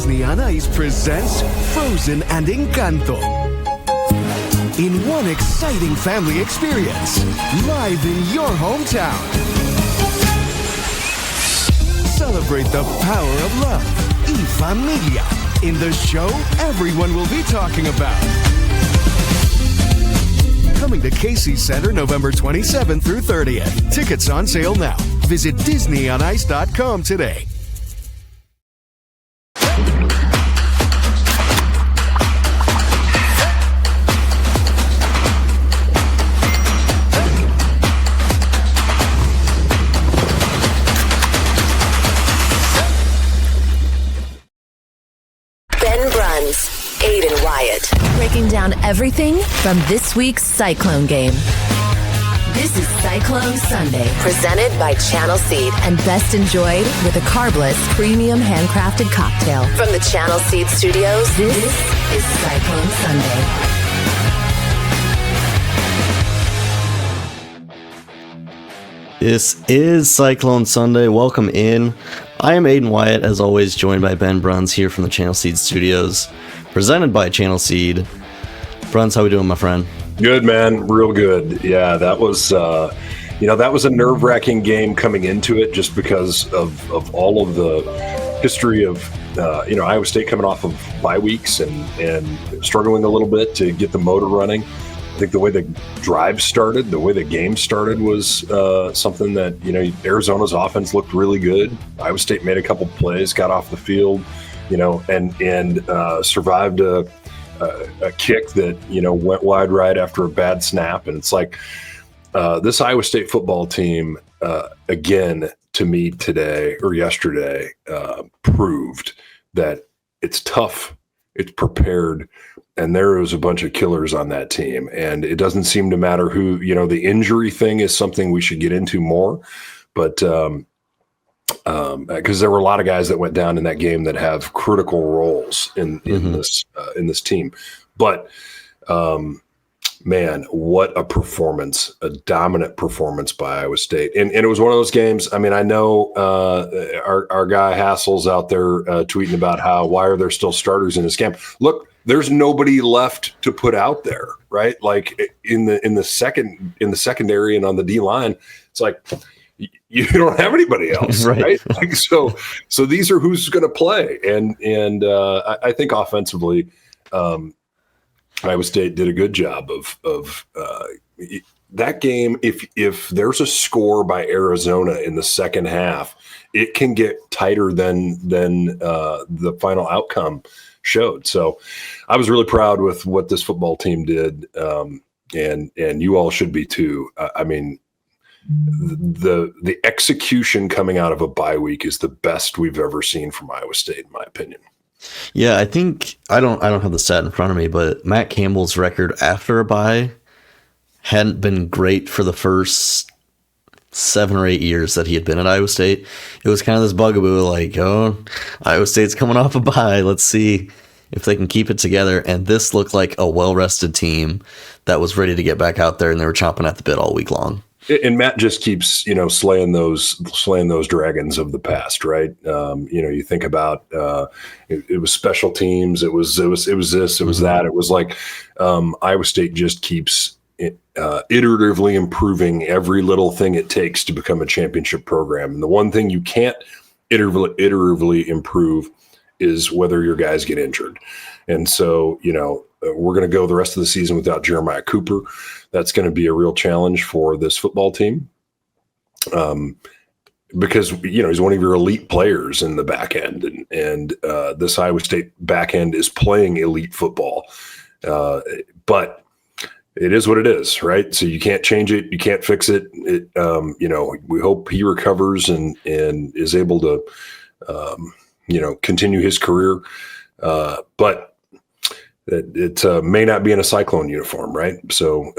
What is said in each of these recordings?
Disney on Ice presents Frozen and Encanto. In one exciting family experience, live in your hometown. Celebrate the power of love, y familia, in the show everyone will be talking about. Coming to Casey's Center November 27th through 30th. Tickets on sale now. Visit DisneyOnIce.com today. Bruns, Aiden Wyatt. Breaking down everything from this week's Cyclone game. This is Cyclone Sunday, presented by Channel Seed, and best enjoyed with a carbless, premium handcrafted cocktail. From the Channel Seed Studios, this is Cyclone Sunday. This is Cyclone Sunday. Welcome in. I am Aiden Wyatt, as always, joined by Ben Bruns here from the Channel Seed Studios, presented by Channel Seed. Bruns, how we doing, my friend? Good, man. Real good. Yeah, that was, that was a nerve-wracking game coming into it, just because of all of the history of, Iowa State coming off of bye weeks and struggling a little bit to get the motor running. I think the way the drive started, the way the game started was something that, Arizona's offense looked really good. Iowa State made a couple plays, got off the field, and survived a kick that, went wide right after a bad snap. And it's like this Iowa State football team, again, to me today or yesterday, proved that it's tough, it's prepared, and there was a bunch of killers on that team. And it doesn't seem to matter who, the injury thing is something we should get into more. But because there were a lot of guys that went down in that game that have critical roles in this team. But man, what a performance, a dominant performance by Iowa State. And it was one of those games. I mean, I know our guy Hassel's out there tweeting about why are there still starters in this camp? Look, there's nobody left to put out there, right? Like in the secondary and on the D line, it's like you don't have anybody else, right? Like, so these are who's going to play, and I think offensively, Iowa State did a good job of that game. If there's a score by Arizona in the second half, it can get tighter than the final outcome showed. So I was really proud with what this football team did, and you all should be too. I mean, the execution coming out of a bye week is the best we've ever seen from Iowa State, in my opinion. Yeah, I think I don't have the stat in front of me, but Matt Campbell's record after a bye hadn't been great for the first 7 or 8 years that he had been at Iowa State. It was kind of this bugaboo, like, Iowa State's coming off a bye. Let's see if they can keep it together. And this looked like a well-rested team that was ready to get back out there, and they were chomping at the bit all week long. And Matt just keeps, slaying those dragons of the past, right? You think about it was special teams, it was this, it was that. It was like Iowa State just keeps iteratively improving every little thing it takes to become a championship program. And the one thing you can't iteratively improve is whether your guys get injured. And so, we're going to go the rest of the season without Jeremiah Cooper. That's going to be a real challenge for this football team, because he's one of your elite players in the back end, and this Iowa State back end is playing elite football. But it is what it is, right? So you can't change it, you can't fix it. We hope he recovers and is able to continue his career. But it may not be in a Cyclone uniform, right? So,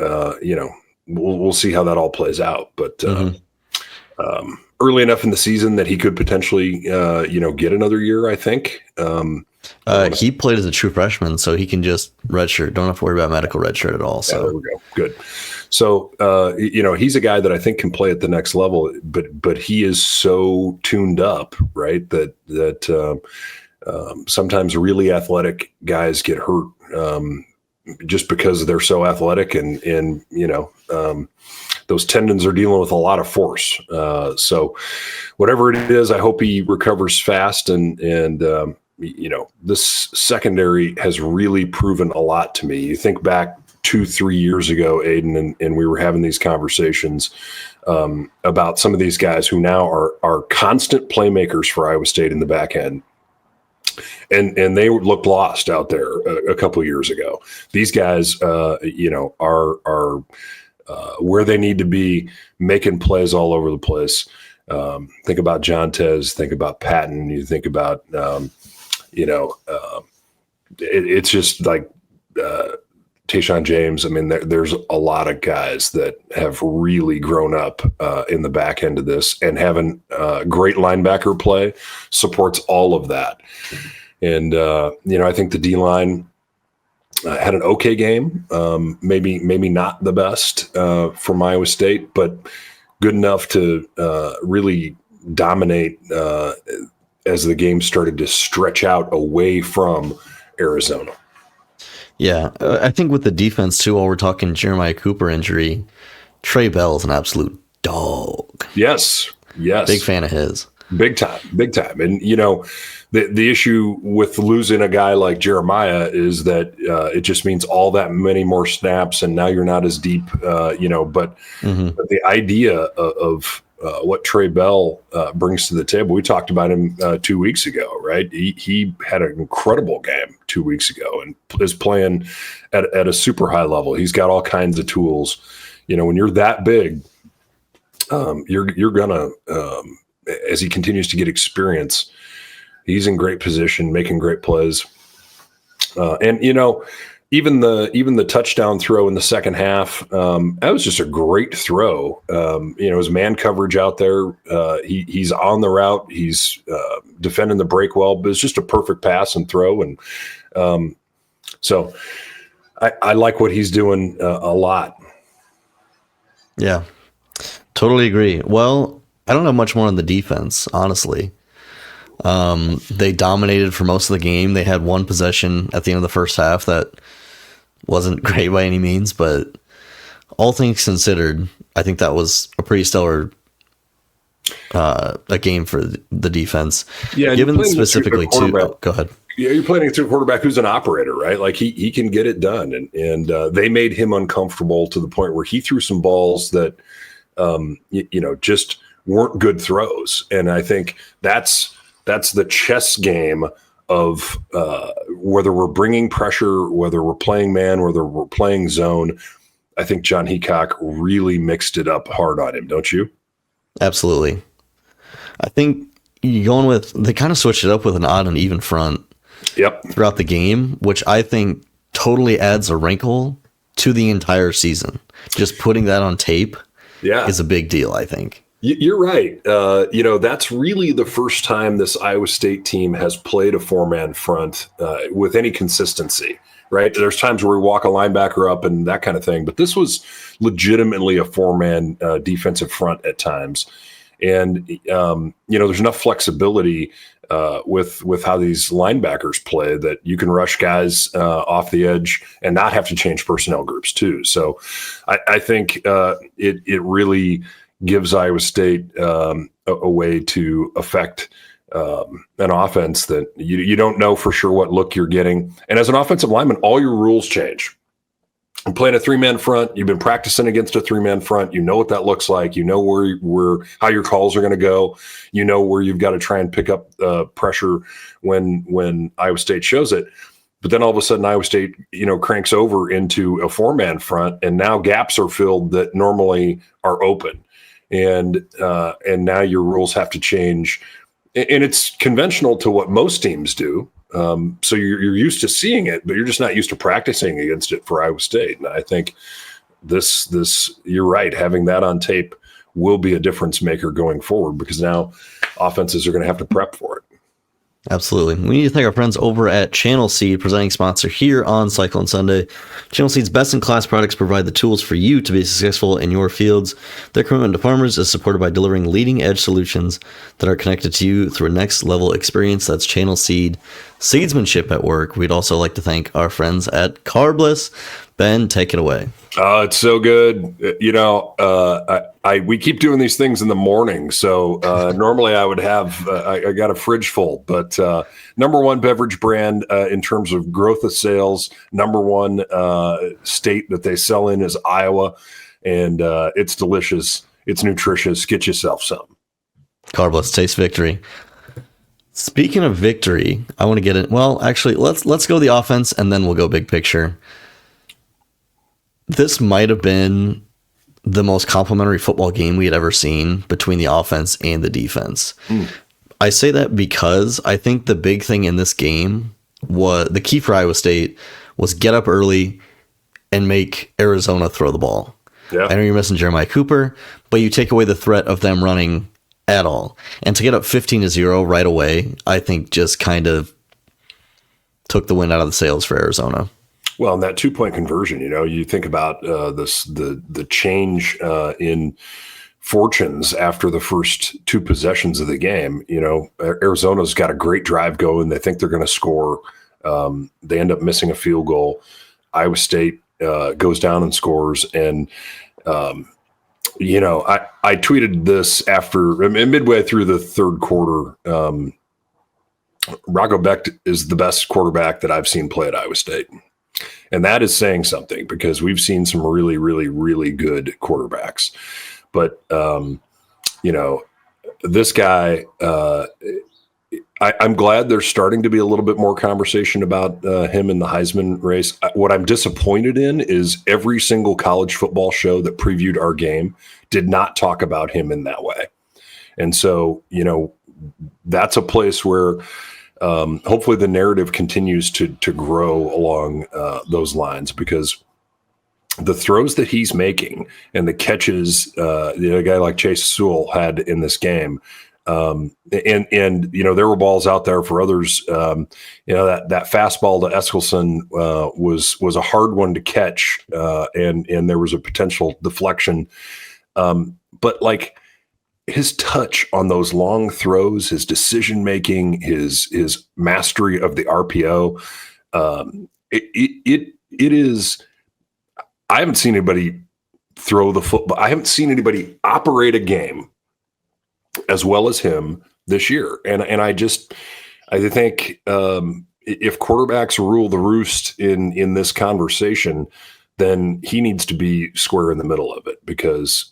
we'll see how that all plays out. But early enough in the season that he could potentially, get another year, I think. He played as a true freshman, so he can just redshirt. Don't have to worry about medical redshirt at all. So there we go. Good. So, he's a guy that I think can play at the next level, but he is so tuned up, right? That Sometimes really athletic guys get hurt just because they're so athletic, and those tendons are dealing with a lot of force. So whatever it is, I hope he recovers fast. And this secondary has really proven a lot to me. You think back 2-3 years ago, Aiden, and we were having these conversations about some of these guys who now are constant playmakers for Iowa State in the back end. And they looked lost out there a couple of years ago. These guys, are where they need to be, making plays all over the place. Think about John Tez, think about Patton. You think about, it's just like Tayshaun James. I mean, there's a lot of guys that have really grown up in the back end of this, and having great linebacker play supports all of that. And, I think the D-line had an okay game, maybe not the best from Iowa State, but good enough to really dominate as the game started to stretch out away from Arizona. Yeah, I think with the defense, too, while we're talking Jeremiah Cooper injury, Trey Bell's an absolute dog. Yes. Big fan of his. Big time. And, the issue with losing a guy like Jeremiah is that it just means all that many more snaps, and now you're not as deep, but the idea of what Trey Bell brings to the table, we talked about him 2 weeks ago, right? He had an incredible game 2 weeks ago and is playing at a super high level. He's got all kinds of tools. When you're that big, you're gonna, as he continues to get experience, he's in great position, making great plays. And even the touchdown throw in the second half, that was just a great throw. His man coverage out there, he's on the route, he's defending the break well, but it's just a perfect pass and throw. And so I like what he's doing a lot. Yeah, totally agree. Well, I don't know much more on the defense, honestly. They dominated for most of the game. They had one possession at the end of the first half that wasn't great by any means, but all things considered, I think that was a pretty stellar a game for the defense. Yeah, given specifically to go ahead. Yeah, you're playing through a quarterback who's an operator, right? Like he can get it done, and they made him uncomfortable to the point where he threw some balls that just weren't good throws. And I think that's the chess game of whether we're bringing pressure, whether we're playing man, whether we're playing zone. I think John Heacock really mixed it up hard on him, don't you? Absolutely. I think they kind of switched it up with an odd and even front throughout the game, which I think totally adds a wrinkle to the entire season. Just putting that on tape is a big deal, I think. You're right. That's really the first time this Iowa State team has played a four-man front with any consistency, right? There's times where we walk a linebacker up and that kind of thing, but this was legitimately a four-man defensive front at times. And, there's enough flexibility with how these linebackers play that you can rush guys off the edge and not have to change personnel groups too. So I think it really gives Iowa State a way to affect an offense that you don't know for sure what look you're getting. And as an offensive lineman, all your rules change. I'm playing a three-man front. You've been practicing against a three-man front. You know what that looks like. You know how your calls are going to go. You know where you've got to try and pick up pressure when Iowa State shows it. But then all of a sudden Iowa State, cranks over into a four-man front, and now gaps are filled that normally are open. And now your rules have to change. And it's conventional to what most teams do. So you're used to seeing it, but you're just not used to practicing against it for Iowa State. And I think this you're right, having that on tape will be a difference maker going forward, because now offenses are going to have to prep for it. Absolutely. We need to thank our friends over at Channel Seed, presenting sponsor here on Cyclone Sunday. Channel Seed's best-in-class products provide the tools for you to be successful in your fields. Their commitment to farmers is supported by delivering leading-edge solutions that are connected to you through a next-level experience. That's Channel Seed, seedsmanship at work. We'd also like to thank our friends at Carbless. Ben, take it away. It's so good. We keep doing these things in the morning. So normally I would have, I got a fridge full, but number one beverage brand in terms of growth of sales, number one state that they sell in is Iowa. And it's delicious. It's nutritious. Get yourself some. Carbless, taste victory. Speaking of victory, I want to get it. Well, actually, let's go the offense and then we'll go big picture. This might have been the most complimentary football game we had ever seen between the offense and the defense. I say that because I think the big thing in this game was the key for Iowa State was get up early and make Arizona throw the ball. Yeah. I know you're missing Jeremiah Cooper, but you take away the threat of them running at all. And to get up 15-0 right away, I think just kind of took the wind out of the sails for Arizona. Well, and that 2-point conversion, you think about the change in fortunes after the first two possessions of the game. Arizona's got a great drive going. They think they're going to score. They end up missing a field goal. Iowa State goes down and scores. And, I tweeted this after midway through the third quarter. Rocco Becht is the best quarterback that I've seen play at Iowa State. And that is saying something because we've seen some really, really, really good quarterbacks. But, this guy, I'm glad there's starting to be a little bit more conversation about him in the Heisman race. What I'm disappointed in is every single college football show that previewed our game did not talk about him in that way. And so, that's a place where hopefully the narrative continues to grow along those lines, because the throws that he's making and the catches a guy like Chase Sowell had in this game, and there were balls out there for others. That fastball to Eskelson was a hard one to catch, and there was a potential deflection. But like, his touch on those long throws, his decision making, his mastery of the RPO, it is. I haven't seen anybody throw the football. I haven't seen anybody operate a game as well as him this year. And I think if quarterbacks rule the roost in this conversation, then he needs to be square in the middle of it, because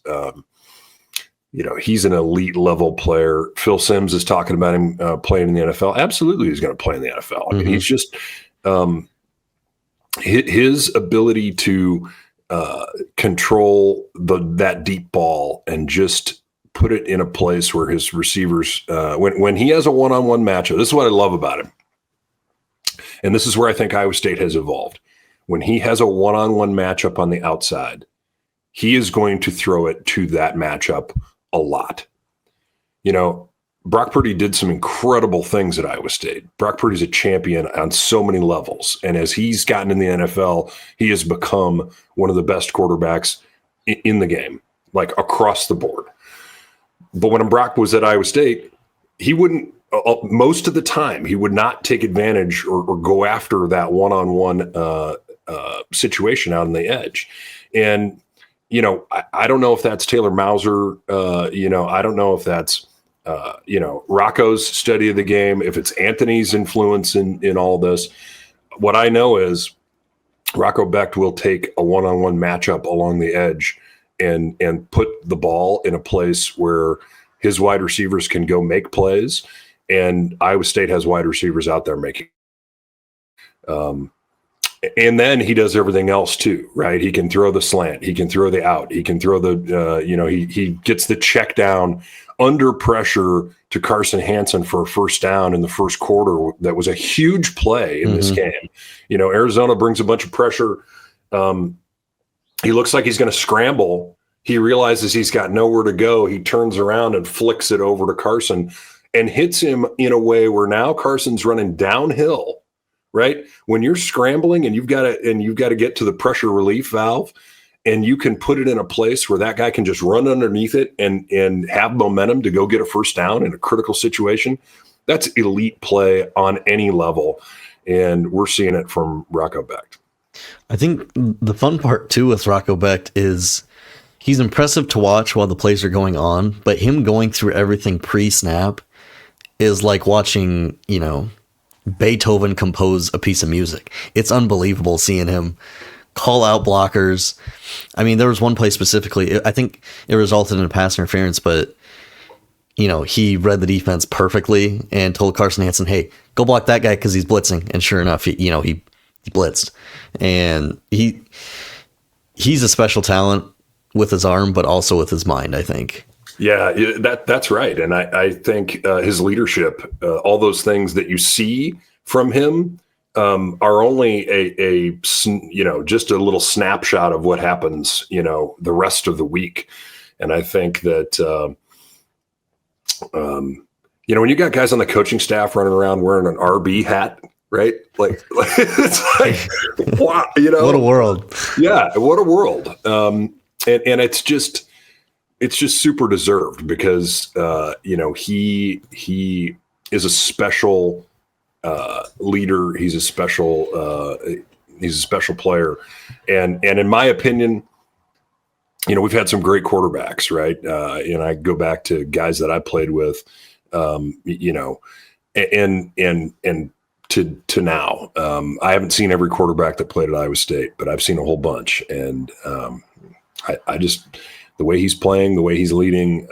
he's an elite level player. Phil Simms is talking about him playing in the NFL. Absolutely, he's going to play in the NFL. I mean, he's just his ability to control that deep ball and just put it in a place where his receivers, when he has a one-on-one matchup, this is what I love about him. And this is where I think Iowa State has evolved. When he has a one-on-one matchup on the outside, he is going to throw it to that matchup a lot. Brock Purdy did some incredible things at Iowa State. Brock Purdy's a champion on so many levels. And as he's gotten in the NFL, he has become one of the best quarterbacks in the game, like across the board. But when Brock was at Iowa State, he wouldn't, most of the time, he would not take advantage or go after that one-on-one situation out on the edge. And, I don't know if that's Taylor Mauser. I don't know if that's, Rocco's study of the game, if it's Anthony's influence in all this. What I know is Rocco Becht will take a one-on-one matchup along the edge and put the ball in a place where his wide receivers can go make plays, and Iowa State has wide receivers out there making. And then he does everything else too, right? He can throw the slant, he can throw the out, he can throw the, he gets the check down under pressure to Carson Hansen for a first down in the first quarter. That was a huge play in this game. Arizona brings a bunch of pressure. He looks like he's going to scramble. He realizes he's got nowhere to go. He turns around and flicks it over to Carson. and hits him in a way where now Carson's running downhill, right? When you're scrambling and you've got to get to the pressure relief valve, and you can put it in a place where that guy can just run underneath it and have momentum to go get a first down in a critical situation. That's elite play on any level. And we're seeing it from Rocco Becht. I think the fun part too with Rocco Becht is he's impressive to watch while the plays are going on, but him going through everything pre-snap is like watching, Beethoven compose a piece of music. It's unbelievable seeing him call out blockers. I mean, there was one play specifically, I think it resulted in a pass interference, but he read the defense perfectly and told Carson Hansen, hey, go block that guy because he's blitzing. And sure enough, he blitzed. And he's a special talent with his arm, but also with his mind, I think. Yeah, that's right. And I think his leadership, all those things that you see from him, are only a just a little snapshot of what happens, the rest of the week. And I think that, when you got guys on the coaching staff running around wearing an RB hat, right? Like it's like, wow, what a world. Yeah. What a world. And it's just super deserved because, he is a special, leader. He's a special player. And in my opinion, we've had some great quarterbacks, right? And I go back to guys that I played with, and to now. I haven't seen every quarterback that played at Iowa State, but I've seen a whole bunch. And I just, the way he's playing, the way he's leading,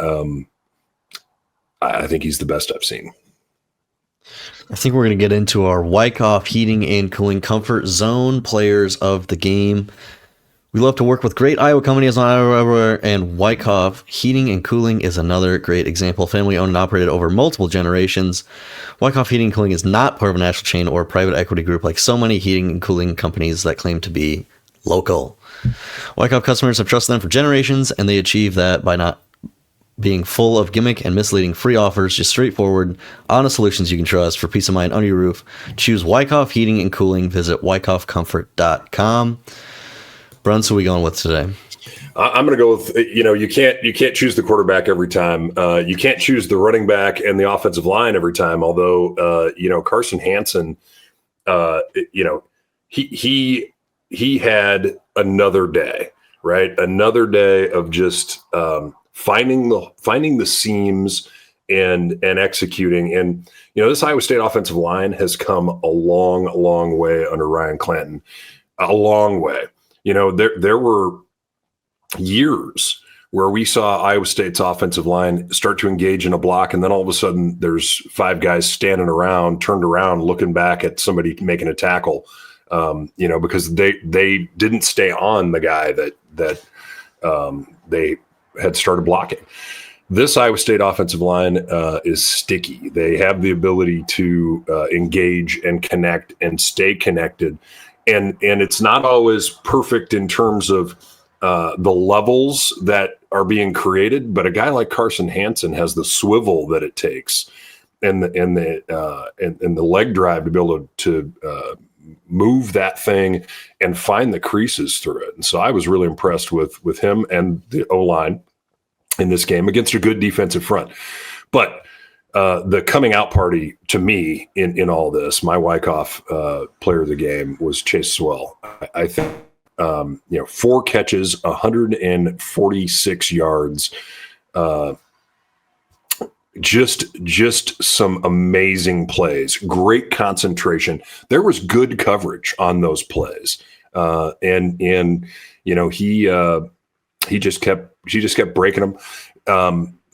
I think he's the best I've seen. I think we're going to get into our Wyckoff Heating and Cooling Comfort Zone players of the game. We love to work with great Iowa companies on Iowa everywhere, and Wyckoff Heating and Cooling is another great example. Family owned and operated over multiple generations. Wyckoff Heating and Cooling is not part of a national chain or a private equity group like so many heating and cooling companies that claim to be local. Wyckoff customers have trusted them for generations, and they achieve that by not being full of gimmick and misleading free offers, just straightforward, honest solutions you can trust for peace of mind under your roof. Choose Wyckoff Heating and Cooling. Visit wyckoffcomfort.com. Bruns, who are we going with today? I'm going to go with, you can't choose the quarterback every time. You can't choose the running back and the offensive line every time. Although, Carson Hansen, he had another day, right? Another day of just finding the seams and executing. And, this Iowa State offensive line has come a long, long way under Ryan Clanton, a long way. There were years where we saw Iowa State's offensive line start to engage in a block, and then all of a sudden there's five guys standing around, turned around, looking back at somebody making a tackle, because they didn't stay on the guy that they had started blocking. This Iowa State offensive line is sticky. They have the ability to engage and connect and stay connected. And it's not always perfect in terms of the levels that are being created, but a guy like Carson Hansen has the swivel that it takes and the leg drive to be able to move that thing and find the creases through it. And so I was really impressed with him and the O-line in this game against a good defensive front. But the coming out party to me in all this, my Wyckoff player of the game was Chase Sowell. I think, 4 catches, 146 yards, just some amazing plays, great concentration. There was good coverage on those plays. He just kept breaking them.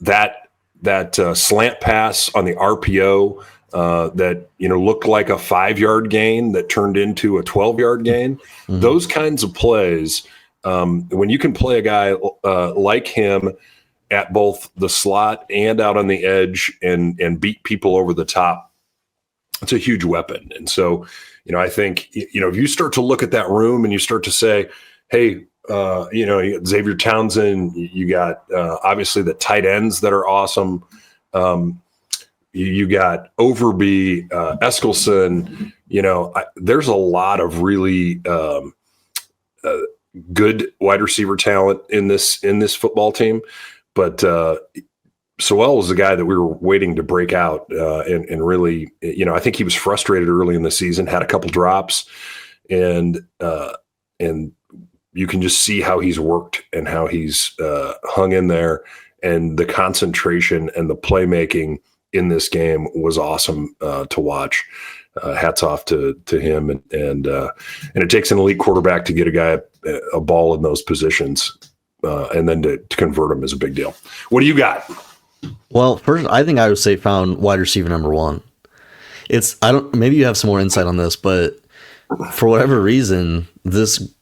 That slant pass on the RPO that looked like a 5-yard gain that turned into a 12-yard gain. Mm-hmm. Those kinds of plays, when you can play a guy like him at both the slot and out on the edge and beat people over the top, it's a huge weapon. And so, I think if you start to look at that room and you start to say, hey, you got Xavier Townsend, you got obviously the tight ends that are awesome. You got Overby, Eskelson. There's a lot of really good wide receiver talent in this football team, but Sowell was the guy that we were waiting to break out, and really, I think he was frustrated early in the season, had a couple drops, and you can just see how he's worked and how he's hung in there, and the concentration and the playmaking in this game was awesome to watch. Hats off to him, and it takes an elite quarterback to get a guy a ball in those positions, and then to convert him is a big deal. What do you got? Well, first, I think Iowa State found wide receiver number one. Maybe you have some more insight on this, but for whatever reason, this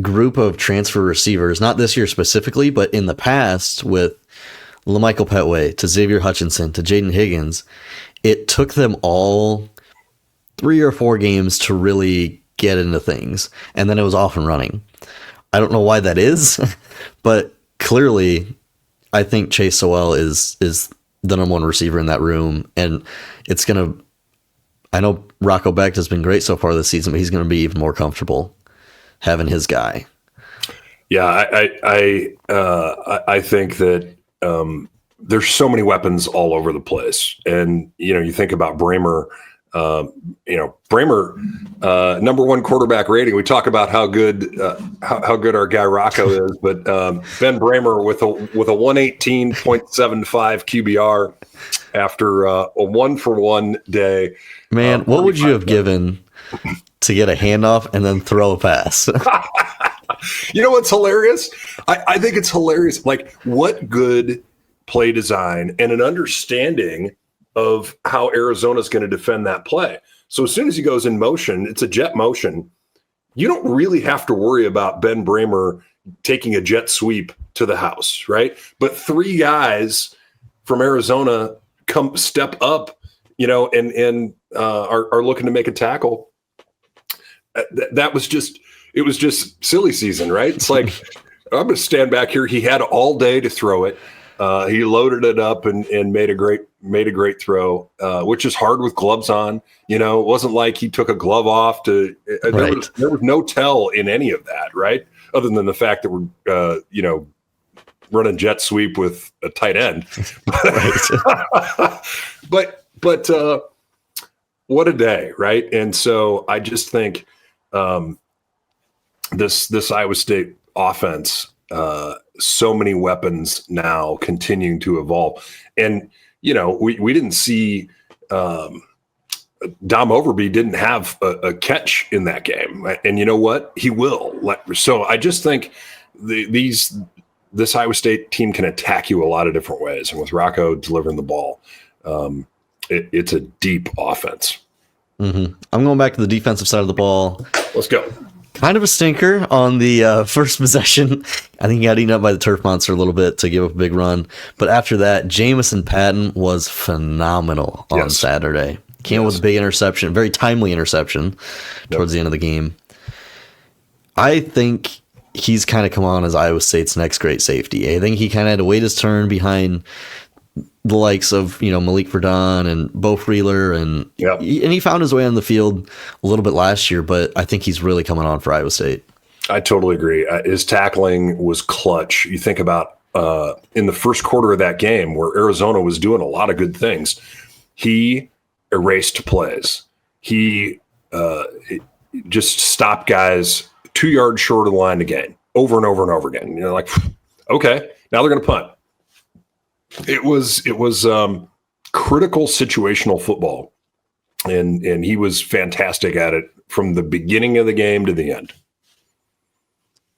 group of transfer receivers, not this year specifically, but in the past with LaMichael Petway to Xavier Hutchinson to Jaden Higgins, it took them all 3 or 4 games to really get into things, and then it was off and running. I don't know why that is, but clearly I think Chase Sowell is the number one receiver in that room, and it's going to – I know Rocco Becht has been great so far this season, but he's going to be even more comfortable having his guy. Yeah, I think that there's so many weapons all over the place. And, you think about Bramer – Bramer, number one quarterback rating. We talk about how good our guy Rocco is, but Ben Bramer with a 118.75 QBR after a 1-for-1 day. Man, what would you have given to get a handoff and then throw a pass? You know what's hilarious? I think it's hilarious. Like, what good play design and an understanding of how Arizona's going to defend that play. So as soon as he goes in motion, it's a jet motion. You don't really have to worry about Ben Bramer taking a jet sweep to the house, right? But 3 guys from Arizona step up, and are looking to make a tackle. It was just silly season, right? It's like, I'm going to stand back here. He had all day to throw it. He loaded it up and made a great throw, which is hard with gloves on. It wasn't like he took a glove off to. Right. There was no tell in any of that, right? Other than the fact that we're running jet sweep with a tight end. but what a day, right? And so I just think this Iowa State offense. So many weapons now continuing to evolve. And, we didn't see Dom Overby didn't have a catch in that game. And you know what? He will. So I just think this Iowa State team can attack you a lot of different ways. And with Rocco delivering the ball, it's a deep offense. Mm-hmm. I'm going back to the defensive side of the ball. Let's go. Kind of a stinker on the first possession. I think he got eaten up by the turf monster a little bit to give up a big run. But after that, Jamison Patton was phenomenal on Saturday. Came with a big interception, very timely interception towards the end of the game. I think he's kind of come on as Iowa State's next great safety. I think he kind of had to wait his turn behind the likes of Malik Verdon and Bo Freeler, and he found his way on the field a little bit last year, but I think he's really coming on for Iowa State. I totally agree. His tackling was clutch. You think about in the first quarter of that game where Arizona was doing a lot of good things, he erased plays. He just stopped guys 2 yards short of the line to gain over and over and over again. Like, okay, now they're going to punt. It was critical situational football, and he was fantastic at it from the beginning of the game to the end.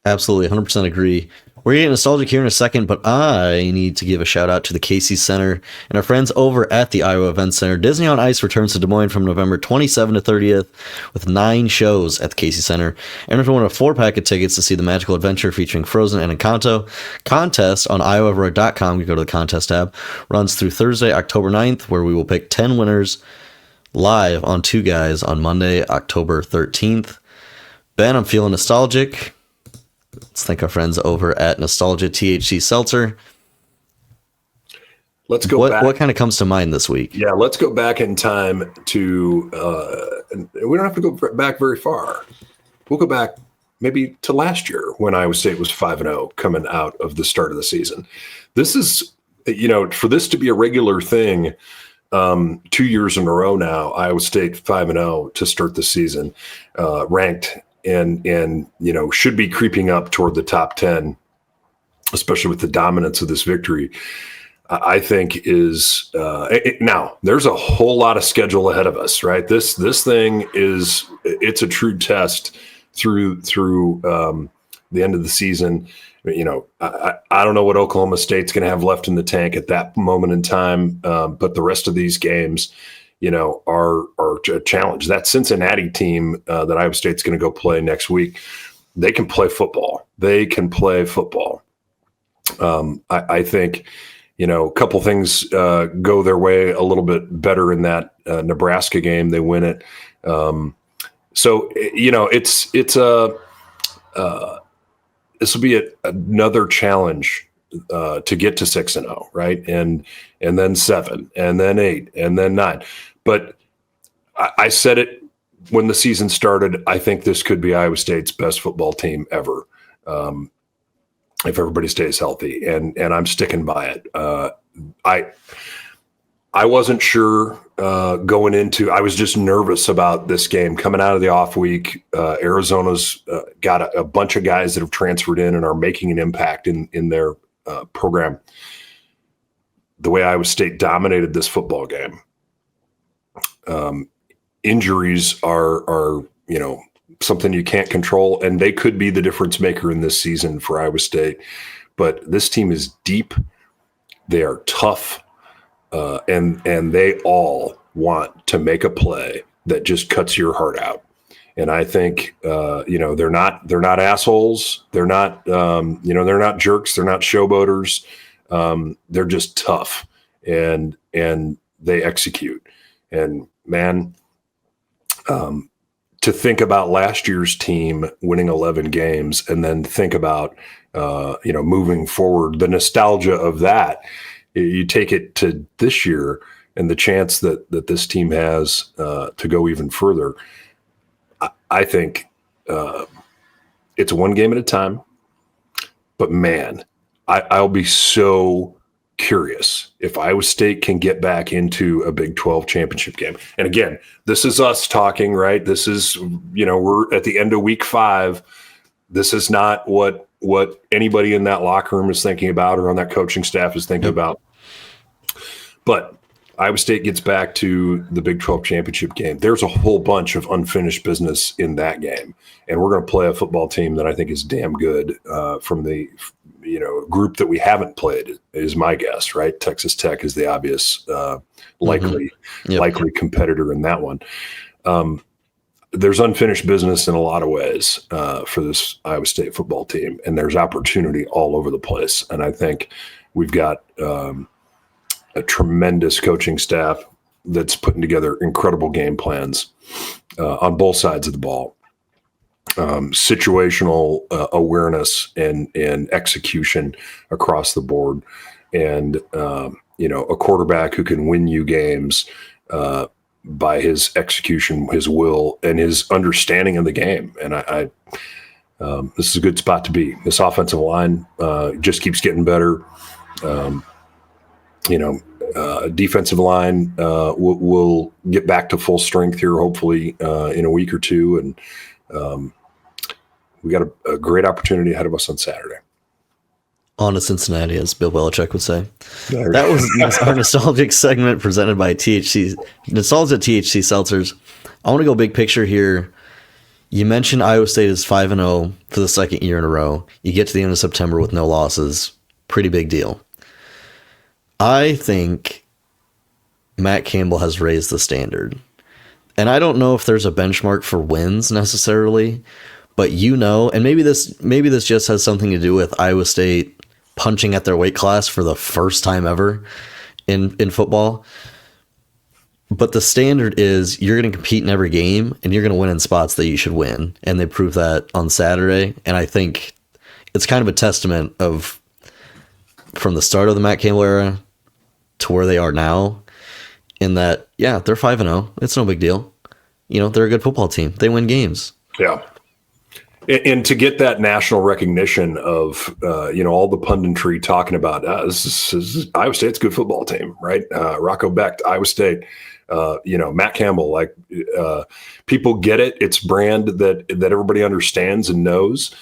Absolutely, 100% agree. We're getting nostalgic here in a second, but I need to give a shout out to the Casey Center and our friends over at the Iowa Event Center. Disney on Ice returns to Des Moines from November 27 to 30th with 9 shows at the Casey Center. And if you want a 4-pack of tickets to see the magical adventure featuring Frozen and Encanto, contest on iowaroad.com, you go to the contest tab, runs through Thursday, October 9th, where we will pick 10 winners live on 2 Guys on Monday, October 13th. Ben, I'm feeling nostalgic. Let's thank our friends over at Nostalgia THC Seltzer. let's go back. What kind of comes to mind this week? Yeah, let's go back in time to we don't have to go back very far. We'll go back maybe to last year when Iowa State was 5-0 coming out of the start of the season. This is, for this to be a regular thing, 2 years in a row now, Iowa State 5-0 to start the season, ranked and should be creeping up toward the top 10, especially with the dominance of this victory. I think is now there's a whole lot of schedule ahead of us, right? This thing it's a true test through the end of the season. I don't know what Oklahoma State's going to have left in the tank at that moment in time, but the rest of these games, are a challenge. That Cincinnati team that Iowa State's going to go play next week, they can play football. I think, a couple things go their way a little bit better in that Nebraska game. They win it. This will be another challenge to get to 6-0, right? And then 7, and then 8, and then 9. But I said it when the season started. I think this could be Iowa State's best football team ever, if everybody stays healthy. And I'm sticking by it. I wasn't sure going into. I was just nervous about this game coming out of the off week. Arizona's got a bunch of guys that have transferred in and are making an impact in their program. The way Iowa State dominated this football game, injuries are something you can't control, and they could be the difference maker in this season for Iowa State. But this team is deep. They are tough. And they all want to make a play that just cuts your heart out. And I think, they're not assholes. They're not, they're not jerks. They're not showboaters. They're just tough and they execute. And man, to think about last year's team winning 11 games and then think about, moving forward, the nostalgia of that. You take it to this year and the chance that this team has to go even further. I think it's one game at a time. But, man, I'll be so curious if Iowa State can get back into a Big 12 championship game. And, again, this is us talking, right? This is, we're at the end of week 5. This is not what anybody in that locker room is thinking about or on that coaching staff is thinking about. But Iowa State gets back to the Big 12 championship game. There's a whole bunch of unfinished business in that game. And we're going to play a football team that I think is damn good from the group that we haven't played is my guess, right? Texas Tech is the obvious likely competitor in that one. There's unfinished business in a lot of ways for this Iowa State football team, and there's opportunity all over the place. And I think we've got a tremendous coaching staff that's putting together incredible game plans on both sides of the ball. Situational awareness and execution across the board, and a quarterback who can win you games by his execution, his will, and his understanding of the game. And this is a good spot to be. This offensive line just keeps getting better. Defensive line will get back to full strength here, hopefully in a week or two. And we got a great opportunity ahead of us on Saturday. On to Cincinnati, as Bill Belichick would say. That was our nostalgic segment presented by THC. Nostalgia THC Seltzers. I want to go big picture here. You mentioned Iowa State is 5-0 for the second year in a row. You get to the end of September with no losses. Pretty big deal. I think Matt Campbell has raised the standard. And I don't know if there's a benchmark for wins necessarily, but and maybe this just has something to do with Iowa State punching at their weight class for the first time ever in football. But the standard is you're going to compete in every game and you're going to win in spots that you should win. And they proved that on Saturday. And I think it's kind of a testament of from the start of the Matt Campbell era to where they are now. In that, yeah, they're 5-0. It's no big deal. They're a good football team. They win games. Yeah. And to get that national recognition of, all the punditry talking about this is Iowa State's a good football team, right? Rocco Becht, Iowa State, Matt Campbell, people get it. It's brand that everybody understands and knows.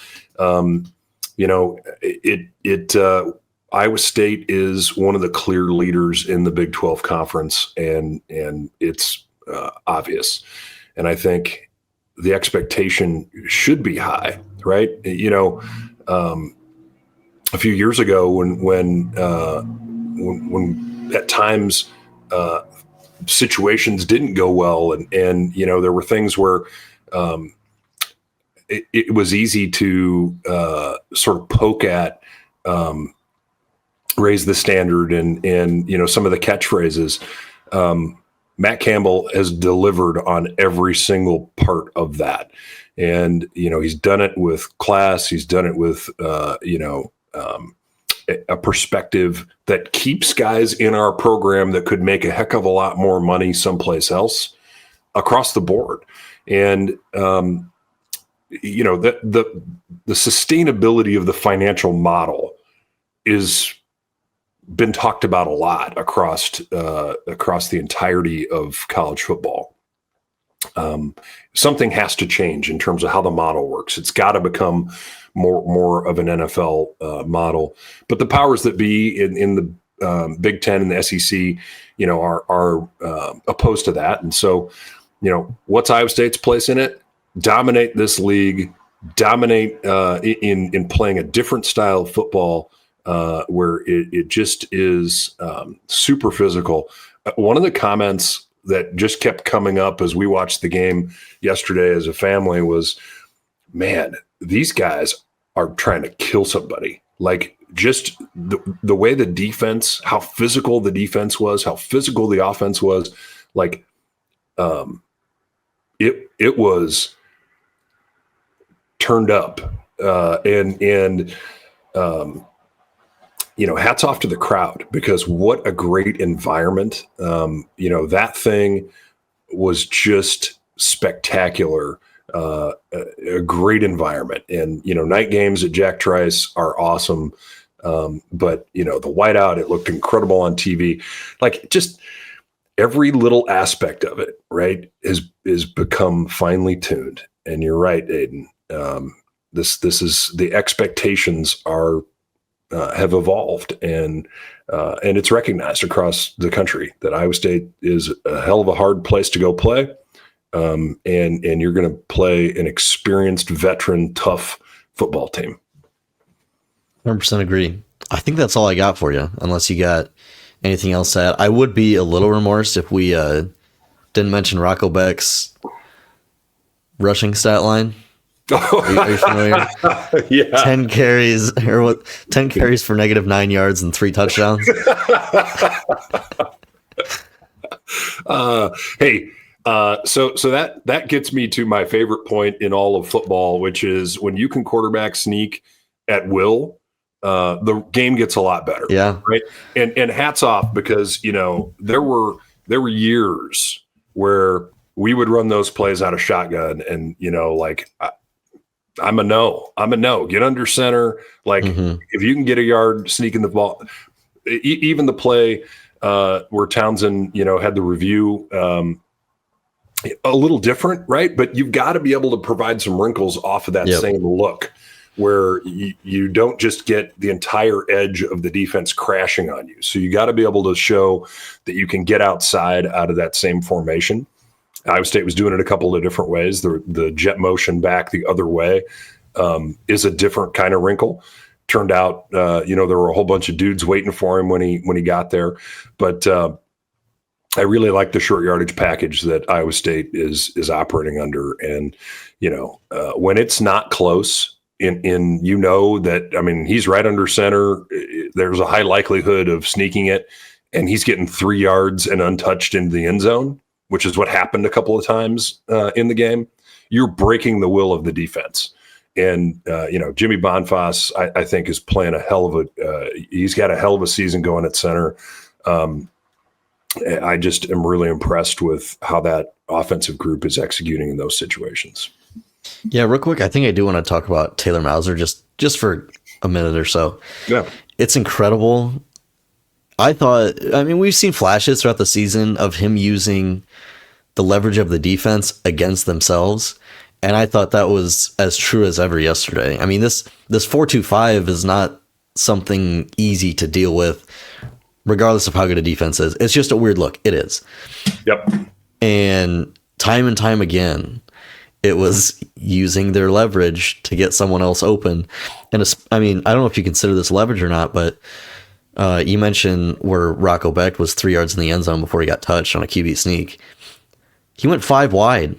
Iowa State is one of the clear leaders in the Big 12 conference, and it's obvious. And I think the expectation should be high, right? A few years ago when at times situations didn't go well, and there were things where it was easy to sort of poke at. Raise the standard and some of the catchphrases. Matt Campbell has delivered on every single part of that. And, he's done it with class. He's done it with, a perspective that keeps guys in our program that could make a heck of a lot more money someplace else across the board. And, the sustainability of the financial model is been talked about a lot across the entirety of college football. Something has to change in terms of how the model works. It's got to become more of an NFL model. But the powers that be in the Big Ten and the SEC, are opposed to that. And so, what's Iowa State's place in it? Dominate this league. Dominate in playing a different style of football. Where it just is super physical. One of the comments that just kept coming up as we watched the game yesterday as a family was, man, these guys are trying to kill somebody. Like, just the way the defense, how physical the defense was, how physical the offense was, it was turned up. Hats off to the crowd, because what a great environment. That thing was just spectacular. A great environment. And, night games at Jack Trice are awesome. But the whiteout, it looked incredible on TV. Just every little aspect of it, right, is become finely tuned. And you're right, Aiden. This is, the expectations are, have evolved, and it's recognized across the country that Iowa State is a hell of a hard place to go play, and you're going to play an experienced, veteran, tough football team. 100% agree. I think that's all I got for you, unless you got anything else to add. I would be a little remorse if we didn't mention Rocco Becht's rushing stat line. Are you familiar? Yeah. 10 carries for -9 yards and 3 touchdowns. So that gets me to my favorite point in all of football, which is when you can quarterback sneak at will, the game gets a lot better. Yeah. Right. And hats off, because, there were years where we would run those plays out of shotgun, and, I'm a no. Get under center. If you can get a yard sneaking the ball, even the play where Townsend, had the review, a little different, right? But you've got to be able to provide some wrinkles off of that same look, where you don't just get the entire edge of the defense crashing on you. So you got to be able to show that you can get outside out of that same formation. Iowa State was doing it a couple of different ways. The jet motion back the other way is a different kind of wrinkle. Turned out, there were a whole bunch of dudes waiting for him when he got there. But I really like the short yardage package that Iowa State is operating under. And, when it's not close, that, he's right under center. There's a high likelihood of sneaking it, and he's getting 3 yards and untouched into the end zone, which is what happened a couple of times in the game. You're breaking the will of the defense. And, Jimmy Bonfoss, I think, is playing he's got a hell of a season going at center. I just am really impressed with how that offensive group is executing in those situations. Yeah, real quick, I think I do want to talk about Taylor Mauser just for a minute or so. Yeah. It's incredible. We've seen flashes throughout the season of him using the leverage of the defense against themselves, and I thought that was as true as ever yesterday. I mean, this 4-2-5 is not something easy to deal with, regardless of how good a defense is. It's just a weird look. It is. Yep. And time again, it was using their leverage to get someone else open. And I don't know if you consider this leverage or not, but you mentioned where Rocco Becht was 3 yards in the end zone before he got touched on a QB sneak. He went 5 wide.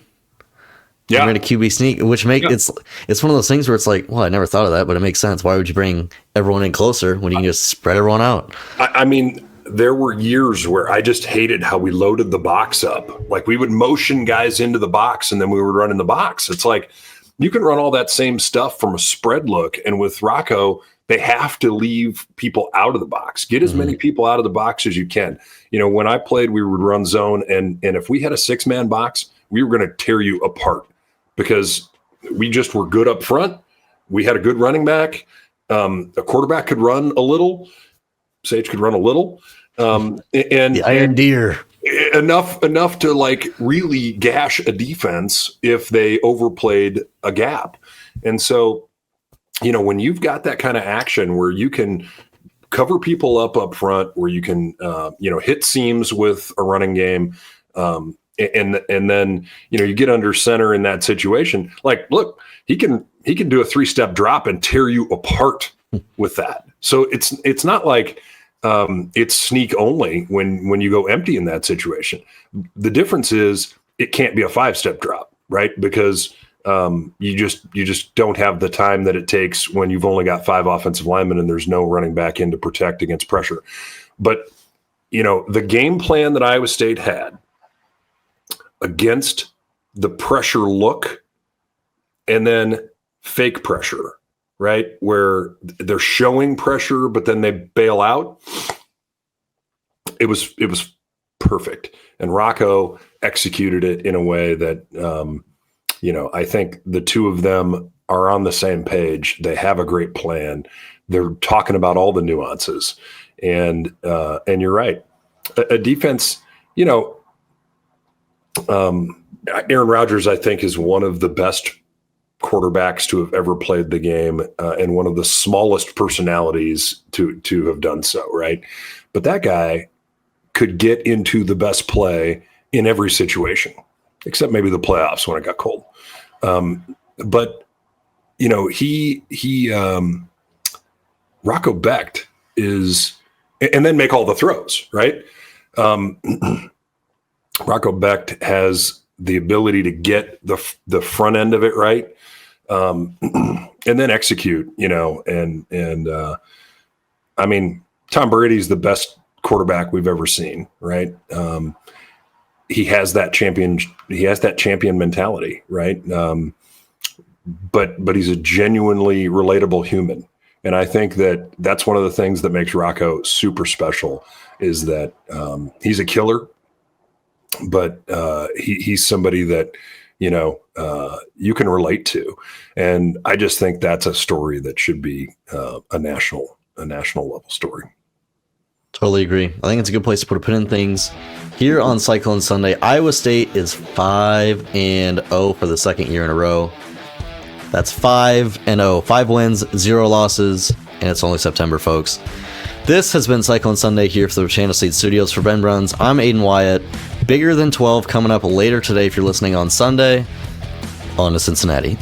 Yeah. He ran a QB sneak, which it's one of those things where it's like, well, I never thought of that, but it makes sense. Why would you bring everyone in closer when you can just spread everyone out? I mean, there were years where I just hated how we loaded the box up. Like, we would motion guys into the box and then we would run in the box. It's like, you can run all that same stuff from a spread look. And with Rocco, they have to leave people out of the box. Get as many people out of the box as you can. When I played, we would run zone. And if we had a 6-man box, we were going to tear you apart because we just were good up front. We had a good running back. A quarterback could run a little. Sage could run a little. And the Iron Deer. Enough to like really gash a defense if they overplayed a gap. And so, when you've got that kind of action where you can cover people up front, where you can, hit seams with a running game, and then, you get under center in that situation. Like, look, he can do a 3-step drop and tear you apart with that. So it's not like, it's sneak only when you go empty in that situation. The difference is it can't be a 5-step drop, right? Because you just don't have the time that it takes when you've only got 5 offensive linemen and there's no running back in to protect against pressure. But the game plan that Iowa State had against the pressure look and then fake pressure, right? Where they're showing pressure, but then they bail out. It was perfect. And Rocco executed it in a way that, I think the two of them are on the same page. They have a great plan. They're talking about all the nuances. And you're right. A defense, Aaron Rodgers, I think, is one of the best quarterbacks to have ever played the game, and one of the smallest personalities to have done so, right? But that guy could get into the best play in every situation, except maybe the playoffs when it got cold. But Rocco Becht is, and then make all the throws, right? Rocco Becht has the ability to get the front end of it right, and then execute. I mean, Tom Brady's the best quarterback we've ever seen, right? He has that champion mentality, right? But he's a genuinely relatable human. And I think that's one of the things that makes Rocco super special is that he's a killer, but he's somebody that, you can relate to. And I just think that's a story that should be a national level story. Totally agree. I think it's a good place to put a pin in things. Here on Cyclone Sunday, Iowa State is 5-0 for the second year in a row. That's 5-0. 5 wins, 0 losses, and it's only September, folks. This has been Cyclone Sunday here for the Channel Seed Studios. For Ben Bruns, I'm Aiden Wyatt. Bigger Than 12 coming up later today if you're listening on Sunday. On to Cincinnati.